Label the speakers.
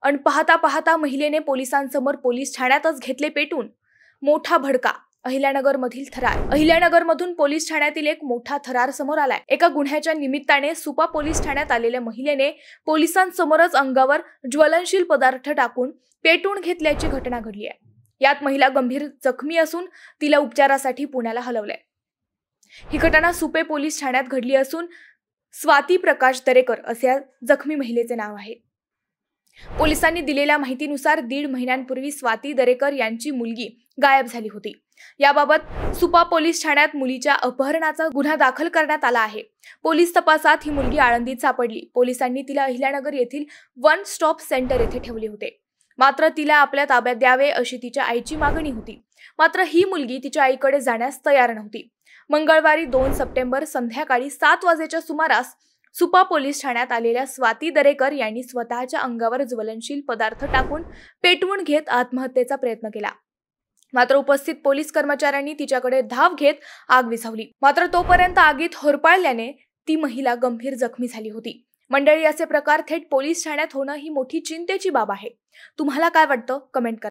Speaker 1: आणि पाहता पाहता महिलेने पोलिसांसमोर पोलीस ठाण्यातच घेतले पेटून। मोठा भडका। अहिल्यानगरमधील थरार। अहिल्यानगरमधून पोलीस ठाण्यातील एक मोठा थरार समोर आलाय। एका गुन्ह्याच्या निमित्ताने सुपा पोलीस ठाण्यात आलेल्या महिलेने पोलिसांसमोरच अंगावर ज्वलनशील पदार्थ टाकून पेटून घेतल्याची घटना घडली आहे। यात महिला गंभीर जखमी असून तिला उपचारासाठी पुण्याला हलवलंय। ही घटना सुपे पोलीस ठाण्यात घडली असून स्वाती प्रकाश दरेकर असे जखमी महिलेचे नाव आहे। पोलिसांनी दिलेल्या माहितीनुसार 1.5 महिन्यांपूर्वी स्वाती दरेकर यांची मुलगी गायब झाली होती। याबाबत सुपा पोलीस ठाण्यात मुलीच्या अपहरणाचा गुन्हा दाखल करण्यात आला आहे। पोलीस तपासात ही मुलगी आळंदीत सापडली। पोलिसांनी तिला अहिल्यानगर येथील वन स्टॉप सेंटर येथे ठेवले होते। मात्र तिला आपल्या ताब्यात द्यावे अशी तिच्या आईची मागणी होती। मात्र ही मुलगी तिच्या आईकडे जाण्यास तयार नव्हती। मंगळवारी 2 सप्टेंबर संध्याकाळी 7 वाजेच्या सुमारास सुपा पोलीस ठाण्यात आलेल्या स्वाती दरेकर यांनी स्वतःच्या अंगावर ज्वलनशील पदार्थ टाकून पेटवून घेत आत्महत्येचा प्रयत्न केला। मात्र उपस्थित पोलीस कर्मचाऱ्यांनी तिच्याकडे धाव घेत आग विझवली। मात्र तोपर्यंत आगीत होरपळल्याने ती महिला गंभीर जखमी झाली होती। मंडळी, असे प्रकार थेट पोलीस ठाण्यात होणं ही मोठी चिंतेची बाब आहे। तुम्हाला काय वाटतं? कमेंट करा।